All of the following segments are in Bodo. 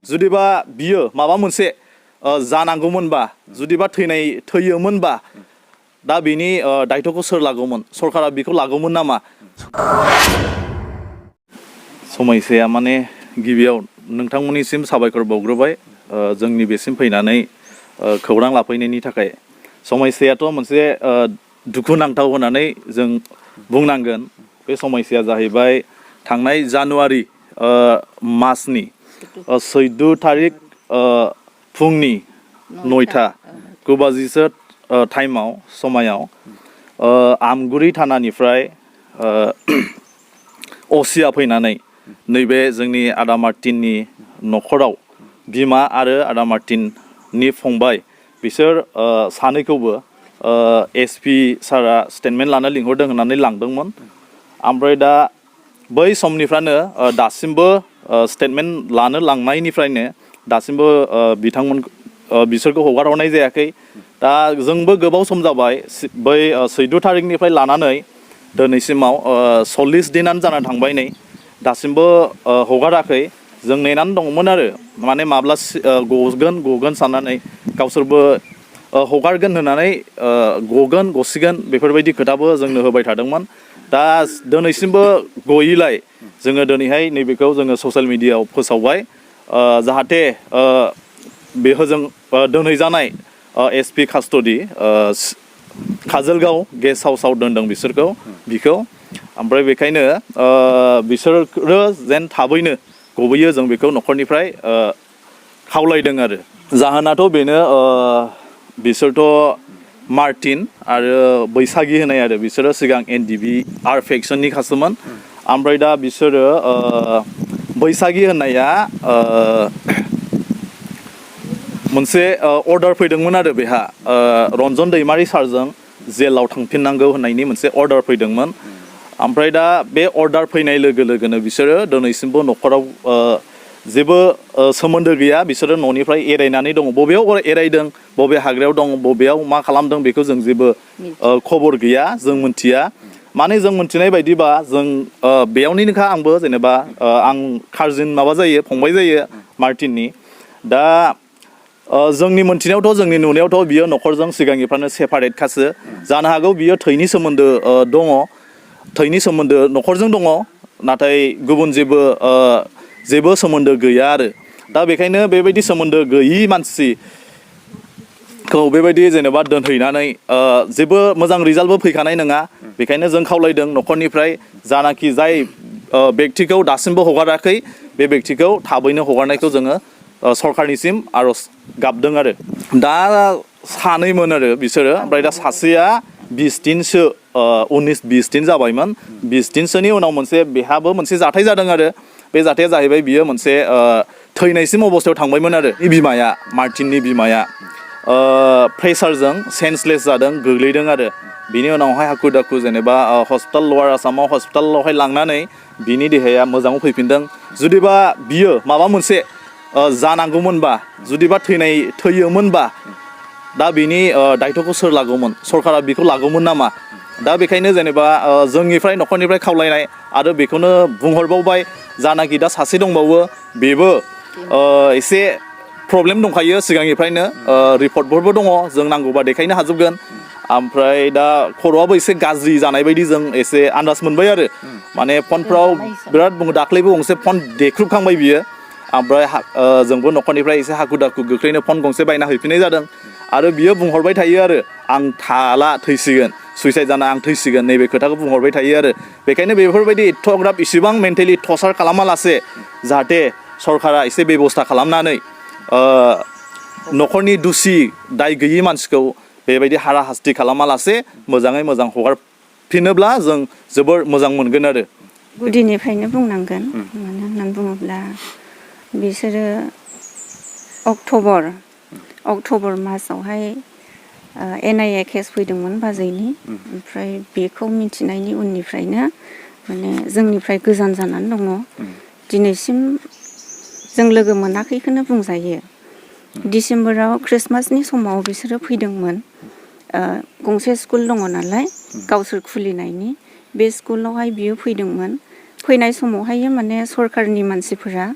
जुदिबा बियो माबा मोनसे जानांगौमोनबा जुदिबा थैयोमोनबा दा बिनि दायथ'खौ सोर लागौमोन सरकारा बेखौ लागौमोन नामा समयसाया माने गिबियाव नोंथांमोननिसिम साबायखर बावग्रोबाय जोंनि बेसिम फैनानै खौरां लाफैनायनि थाखाय समयसायाथ' मोनसे दुखुनांथाव होननानै जों बुंनांगोन बे समयसाया जाहैबाय थांनाय जानुवारि मासनि 14 थारिख फुंनि 9टा 9 बाजिसो टाइमाव समायाव आमगुरि थानानिफ्राय असिया फैनानै नैबे जोंनि आदा मार्टिननि न'खराव बिमा आरो आदा मार्टिननि फंबाय बिसोर सानैखौबो एसपि सारा स्टेटमेन्ट लानो लिंहरदों होननानै लांदोंमोन ओमफ्राय दा बै समनिफ्रायनो दासिमबो स्टेटमेन्ट लानो लांनायनिफ्रायनो दासिमबो बिसोरखौ हगार हरनाय जायाखै दा जोंबो गोबाव सम जाबाय बै 14 थारिखनिफ्राय लानानै दिनैसिमाव 40 दिनानो जाना थांबाय नै दासिमबो हगाराखै जों नेनानै दङमोन आरो माने माब्ला गगोन साननानै गावसोरबो हगारगोन होननानै गसिगोन बेफोरबायदि खोथाबो जोंनो होबाय थादोंमोन दा दिनैसिमबो गयैलाय जोङो दिनैहाय नैबेखौ जोङो ससियेल मिडियायाव फोसावबाय जाहाथे बेहोजों दोनहैजानाय एसपि कास्टडि काजलगाव गेस्ट हाउसाव दोनदों बिखौ ओमफ्राय बेखायनो बिसोरो जेन थाबैनो गबोयो जों बेखौ न'खरनिफ्राय खावलायदों आरो जाहोनाथ' बेनो बिसोरथ' मार्टिन आरो बैसागि होनाय आरो बिसोरो सिगां एनडिबि आर फेक्सननि खासोमोन ओमफ्राय दा बिसोरो बैसागि होननाया मोनसे अर्डार फैदोंमोन आरो बेहा रन्जन दैमारि सारजों जेलाव थांफिननांगौ होननायनि मोनसे अर्डार फैदोंमोन ओमफ्राय दा बे अर्डार फैनाय लोगो लोगोनो बिसोरो दिनैसिमबो न'खराव जेबो सोमोन्दो गैया बिसोरो न'निफ्राय एरायनानै दङ बबेयाव एरायदों बबे हाग्रायाव दं बबेयाव मा खालामदों बेखौ जों जेबो खबर गैया जों मिथिया माने जों मिथिनाय बायदिबा जों बेयावनिनोखा आंबो जेनेबा आं कार्जिन माबा जायो फंबाय जायो मार्टिननि दा जोंनि मोनथिनायावथ' जोंनि नुनायावथ' बियो न'खरजों सिगांनिफ्रायनो सेपारेटखासो जानो हागौ बियो थैनि सोमोन्दो दङ थैनि सोमोन्दो न'खरजों दङ नाथाय गुबुन जेबो सोमोन्दो गैया आरो दा बेखायनो बेबायदि सोमोन्दो गैयि मानसिखौ बेबायदि जेनेबा दोनहैनानै जेबो मोजां रिजाल्टबो फैखानाय नङा बेखायनो जों खावलायदों न'खरनिफ्राय जानाखि जाय बेक्तिखौ दासिमबो हगाराखै बे बेक्तिखौ थाबैनो हगारनायखौ जोङो सरकारनिसिम आर'ज गाबदों आरो दा सानैमोन आरो बिसोरो ओमफ्राय दा सासेया 20 दिनसो 19-20 दिन जाबायमोन 20 दिनसोनि उनाव बेहाबो मोनसे जाथाय जादों आरो बे जाथाया जाहैबाय बियो मोनसे थैनायसिम अबस्थायाव थांबायमोन आरो बिमाया मार्टिननि बिमाया प्रेसारजों सेन्सलेस जादों गोग्लैदों आरो बिनि उनावहाय हाखु दाखु जेनेबा हस्पिटाल लवार आसामाव हस्पिटालावहाय लांनानै बिनि देहाया मोजाङाव फैफिनदों जुदिबा बियो माबा मोनसे जानांगौमोनबा जुदिबा थैयोमोनबा दा बिनि दायथ'खौ सोर लागौमोन सरकारा बेखौ लागौमोन नामा दा बेखायनो जेनेबा जोंनिफ्राय न'खरनिफ्राय खावलायनाय आरो बेखौनो बुंहरबावबाय जानाखि दा सासे दंबावो बेबो एसे प्रब्लेम दंखायो सिगांनिफ्रायनो रिपर्टफोरबो दङ जों नांगौबा देखायनो हाजोबगोन ओमफ्राय दा खर'आबो एसे गाज्रि जानाय बायदि जों एसे आन्दाज मोनबाय आरो माने फनफ्राव बिराद दाख्लैबो गंसे फन देख्रुबखांबाय बियो ओमफ्राय जोंबो न'खरनिफ्राय एसे हाखु दाखु गोख्रैनो फन गंसे बायना हैफिननाय जादों आरो बियो बुंहरबाय थायो आरो आं थाला थैसिगोन सुइसाइड जाना आं थैसिगोन नैबे खोथाखौ बुंहरबाय थायो आरो बेखायनो बेफोरबायदि एथ'ग्राब इसेबां मेन्टेलि टर्चार खालामालासे जाहाथे सरकारा एसे बेब'स्था खालामनानै न'खरनि दुसि दाय गैयि मानसिखौ बेबायदि हारा हास्ति खालामालासे मोजाङै मोजां हगारफिनोब्ला जों जोबोर मोजां मोनगोन आरो गुदिनिफ्रायनो बुंनांगोन मानो होननानै बुङोब्ला बिसोरो अक्ट'बर मासावहाय NIA केस फैदोंमोन बाजैनि ओमफ्राय बेखौ मिथिनायनि उननिफ्रायनो माने जोंनिफ्राय गोजान जानानै दङ दिनैसिम जों लोगो मोनाखैखौनो बुंजायो डिसेम्बराव क्रिसमासनि समाव बिसोरो फैदोंमोन गंसे स्कुल दङ नालाय गावसोर खुलिनायनि बे स्कुलावहाय बियो फैदोंमोन फैनाय समावहाय माने सरकारनि मानसिफोरा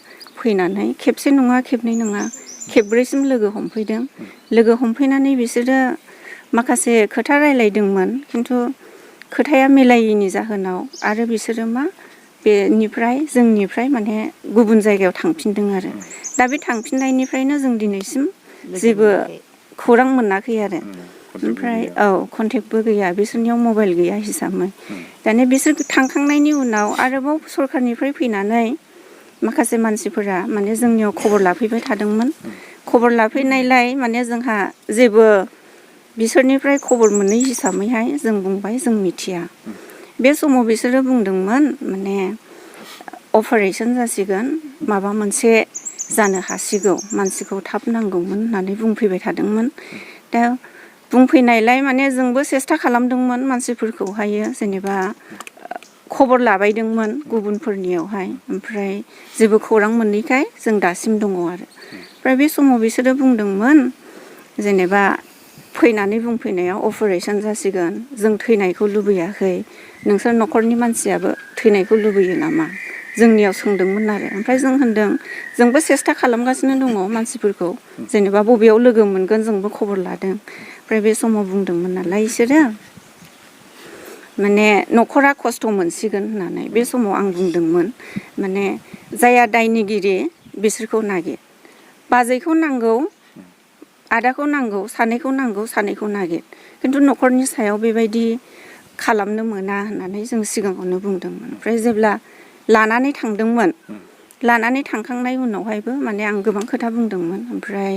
फैनानै खेबसे नङा खेबनै नङा खेबब्रैसिम लोगो हमफैदों लोगो हमफैनानै बिसोरो माखासे खोथा रायलायदोंमोन खिन्थु खोथाया मिलायैनि जाहोनाव आरो बिसोरो मा बेनिफ्राय जोंनिफ्राय माने गुबुन जायगायाव थांफिनदों आरो दा बे थांफिननायनिफ्रायनो जों दिनैसिम जेबो खौरां मोनाखै आरो ओमफ्राय कन्टेक्टबो गैया बिसोरनियाव मबाइल गैया हिसाबै दाने बिसोर थांखांनायनि उनाव आरोबाव सरखारनिफ्राय फैनानै माखासे मानसिफोरा माने जोंनियाव खबर लाफैबाय थादोंमोन खबर लाफैनायलाय माने जोंहा जेबो बिसोरनिफ्राय खबर मोनै हिसाबैहाय जों बुंबाय जों मिथिया बे समाव बिसोरो बुंदोंमोन माने अपारेशन जासिगोन माबा मोनसे जानो हासिगौ मानसिखौ थाब नांगौमोन होननानै बुंफैबाय थादोंमोन दा बुंफैनायलाय माने जोंबो सेस्था खालामदोंमोन मानसिफोरखौहायो जेनेबा खबर लाबायदोंमोन गुबुनफोरनियावहाय ओमफ्राय जेबो खौरां मोनैखाय जों दासिम दङ आरो ओमफ्राय बे समाव बिसोरो बुंदोंमोन जेनेबा फैनानै बुंफैनायाव अपारेशन जासिगोन जों थैनायखौ लुबैयाखै नोंसोर न'खरनि मानसियाबो थैनायखौ लुबैयो नामा जोंनियाव सोंदोंमोन आरो ओमफ्राय जों होनदों जोंबो सेस्था खालामगासिनो दङ मानसिफोरखौ जेनेबा बबेयाव लोगो मोनगोन जोंबो खबर लादों ओमफ्राय बे समाव बुंदोंमोन नालाय बिसोरो माने न'खरा खस्थ' मोनसिगोन होननानै बे समाव आं बुंदोंमोन माने जाया दायनिगिरि बिसोरखौ नागिर बाजैखौ नांगौ आदाखौ नांगौ सानैखौ नागिर खिन्थु न'खरनि सायाव बेबायदि खालामनो मोना होननानै जों सिगाङावनो बुंदोंमोन ओमफ्राय जेब्ला लानानै थांदोंमोन लानानै थांखांनाय उनावहायबो माने आं गोबां खोथा बुंदोंमोन ओमफ्राय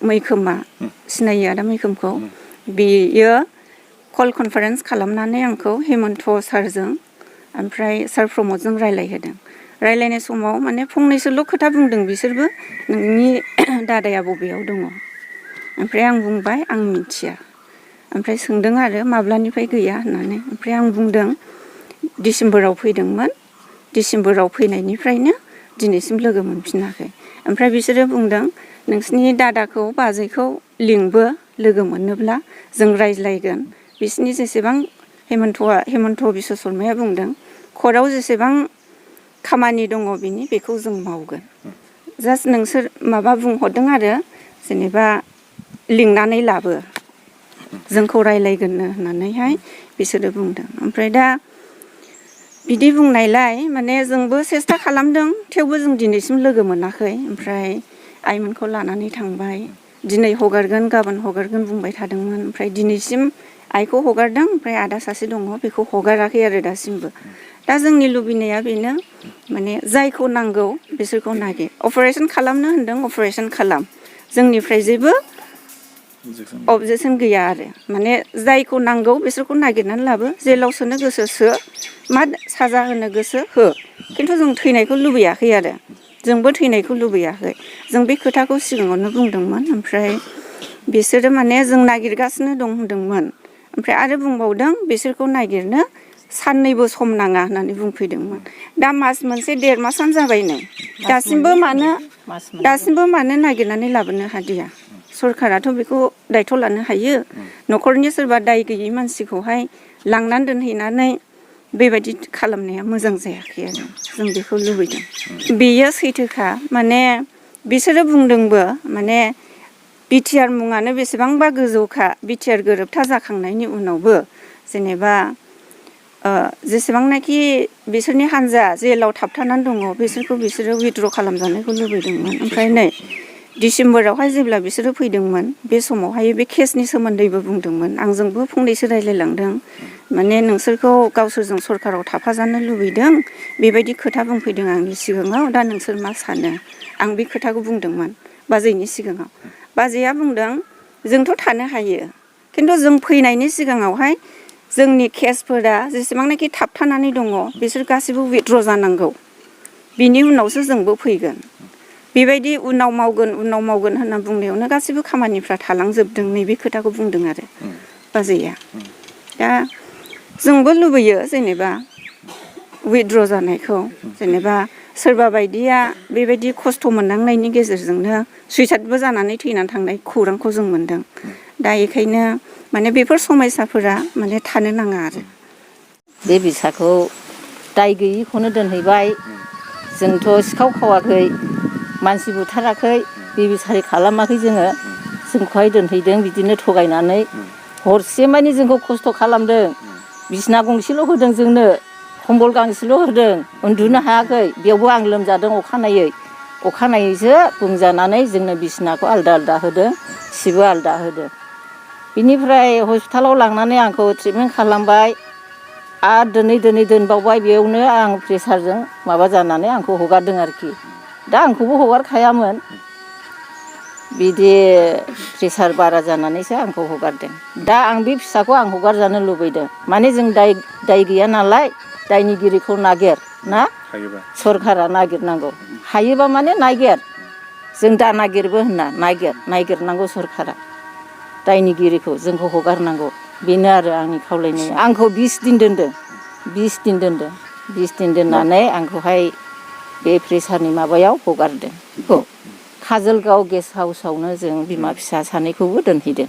मैखोमा सिनायो आदा मैखोमखौ बेयो कल कनफारेन्स खालामनानै आंखौ हेमन्त सारजों ओमफ्राय सार प्रमदजों रायलायहोदों रायलायनाय समाव माने फंनैसोल' खोथा बुंदों बिसोरबो नोंनि दादाया बबेयाव दङ ओमफ्राय आं बुंबाय आं मिथिया ओमफ्राय सोंदों आरो माब्लानिफ्राय गैया होननानै ओमफ्राय आं बुंदों डिसेम्बराव फैदोंमोन डिसेम्बराव फैनायनिफ्रायनो दिनैसिम लोगो मोनफिनाखै ओमफ्राय बिसोरो बुंदों नोंसिनि दादाखौ बाजैखौ लिंबो लोगो मोनोब्ला जों रायज्लायगोन बिसिनि जेसेबां हेमन्त बिश्व शर्माया बुंदों कर्टआव जेसेबां खामानि दङ बिनि बेखौ जों मावगोन जास्ट नोंसोर माबा बुंहरदों आरो जेनेबा लिंनानै लाबो जोंखौ रायलायगोननो होननानैहाय बिसोरो बुंदों ओमफ्राय दा बिदि बुंनायलाय माने जोंबो सेस्था खालामदों थेवबो जों दिनैसिम लोगो मोनाखै ओमफ्राय आइमोनखौ लानानै थांबाय दिनै हगारगोन गाबोन हगारगोन बुंबाय थादोंमोन ओमफ्राय दिनैसिम आइखौ हगारदों ओमफ्राय आदा सासे दङ बेखौ हगाराखै आरो दासिमबो दा जोंनि लुबैनाया बेनो माने जायखौ नांगौ बिसोरखौ नागिर अपारेशन खालामनो होनदों अपारेशन खालाम जोंनिफ्राय जेबो अबजेक्सन गैया आरो माने जायखौ नांगौ बिसोरखौ नागिरनानै लाबो जेलाव सोनो गोसो सो मा साजा होनो गोसो हो खिन्थु जों थैनायखौ लुबैयाखै आरो जोंबो थैनायखौ लुबैयाखै जों बे खोथाखौ सिगाङावनो बुंदोंमोन ओमफ्राय बिसोरो माने जों नागिरगासिनो दं होनदोंमोन ओमफ्राय आरो बुंबावदों बिसोरखौ नागिरनो साननैबो सम नाङा होननानै बुंफैदोंमोन दा मास मोनसे 1.5 मासानो जाबाय नै दासिमबो मानो नागिरनानै लाबोनो हादिया सरखाराथ' बेखौ दायथ' लानो हायो न'खरनि सोरबा दाय गैयै मानसिखौहाय लांनानै दोनहैनानै बेबायदि खालामनाया मोजां जायाखै आरो जों बेखौ लुबैदों बेयो सैथोखा माने बिसोरो बुंदोंबो माने बिटिआर मुङानो बेसेबांबा गोजौखा बिटिआर गोरोबथा जाखांनायनि उनावबो जेनेबा जेसेबांनाखि बिसोरनि हान्जा जेलाव थाबथानानै दङ बिसोरखौ बिसोरो उइथड्र खालामजानायखौ लुबैदोंमोन ओमफ्राय नै डिसेम्बरावहाय जेब्ला बिसोरो फैदोंमोन बे समावहाय बे केसनि सोमोन्दैबो बुंदोंमोन आंजोंबो फंनैसो रायलायलांदों माने नोंसोरखौ गावसोरजों सरखाराव थाफाजानो लुबैदों बेबायदि खोथा बुंफैदों आंनि सिगाङाव दा नोंसोर मा सानो आं बे खोथाखौ बुंदोंमोन बाजैनि सिगाङाव बाजैया बुंदों जोंथ' थानो हायो खिन्थु जों फैनायनि सिगाङावहाय जोंनि केसफोरा जेसेबांनाखि थाबथानानै दङ बिसोर गासिबो उइथड्र जानांगौ बिनि उनावसो जोंबो फैगोन बेबायदि उनाव मावगोन होनना बुंनायावनो गासिबो खामानिफ्रा थालांजोबदों नैबे खोथाखौ बुंदों आरो बाजैया दा जोंबो लुबैयो जेनेबा उइथड्र जानायखौ जेनेबा सोरबा बायदिया बेबायदि खस्थ' मोननांनायनि गेजेरजोंनो सुइसाइडबो जानानै थैनानै थांनाय खौरांखौ जों मोनदों दा बेखायनो माने बेफोर समयसाफोरा माने थानो नाङा आरो बे बिसाखौ दाय गैयिखौनो दोनहैबाय जोंथ' सिखाव खावाखै मानसि बुथाराखै बेबिसारि खालामाखै जोंखौहाय दोनहैदों बिदिनो थगायनानै हरसे मानि जोंखौ खस्थ' खालामदों बिसना गंसेल' होदों जोंनो खम्बल गांसेल' होदों उन्दुनो हायाखै बेयावबो आं लोमजादों अखानायैसो बुंजानानै जोंनो बिसनाखौ आलदा आलदा होदों सिबो आलदा होदों बिनिफ्राय हस्पिटालाव लांनानै आंखौ ट्रिटमेन्ट खालामबाय आरो दोनै दोनबावबाय बेयावनो आं प्रेसारजों माबा जानानै आंखौ हगारदों आरोखि दा आंखौबो हगारखायामोन बिदि प्रेसार बारा जानानैसो आंखौ हगारदों दा आं बे फिसाखौ आं हगारजानो लुबैदों माने जों दाय गैया नालाय दायनिगिरिखौ नागिर ना सरखारा नागिरनांगौ हायोबा माने नागिर जों दा नागिरबो होनना नागिरनांगौ सरखारा दायनिगिरिखौ जोंखौ हगारनांगौ बेनो आरो आंनि खावलायनाया आंखौ 20 दिन दोनदों 20 दिन दोननानै आंखौहाय बे प्रेसारनि माबायाव हगारदों काजलगाव गेस्ट हाउसावनो जों बिमा फिसा सानैखौबो दोनहैदों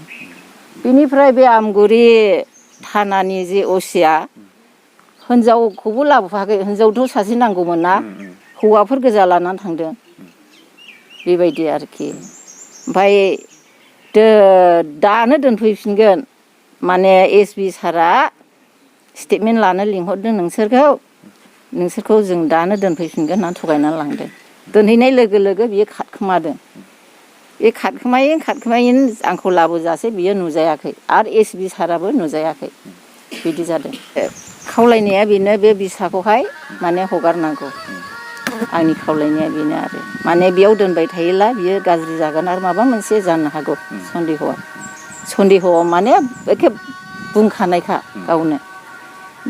बेनिफ्राय बे आमगुरि थानानि जे असिया हिनजावखौबो लाबोफाखै हिनजावथ' सासे नांगौमोन ना हौवाफोर गोजा लानानै थांदों बेबायदि आरोखि ओमफ्राय दानो दोनफैफिनगोन माने एसपि सारआ स्टेटमेन्ट लानो लिंहरदों नोंसोरखौ जों दानो दोनफैफिनगोन होननानै थगायनानै लांदों दोनहैनाय लोगो लोगो बियो खारखोमादों बे खारखोमायैनो आंखौ लाबोजासे बियो नुजायाखै आरो एसपि साराबो नुजायाखै बिदि जादों खावलायनाया बेनो बे बिसाखौहाय माने हगारनांगौ आंनि खावलायनाया बेनो आरो माने बेयाव दोनबाय थायोब्ला बियो गाज्रि जागोन आरो माबा मोनसे जानो हागौ सन्देह'आव माने एखे बुंखानायखा गावनो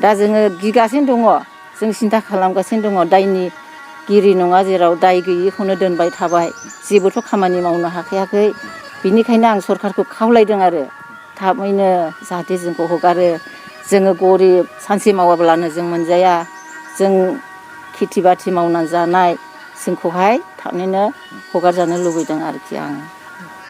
दा जोङो गिगासिनो दङ जों सिन्था खालामगासिनो दङ दायनिगिरि नङा जेराव दाय गैयिखौनो दोनबाय थाबाय जेबोथ' खामानि मावनो हाखायाखै बिनिखायनो आं सरखारखौ खावलायदों आरो थाबैनो जाहाथे जोंखौ हगारो जोङो गरिब सानसे मावाब्लानो जों मोनजाया जों खेथि बाथि मावनानै जानाय जोंखौहाय थाबैनो हगारजानो लुबैदों आरोखि आङो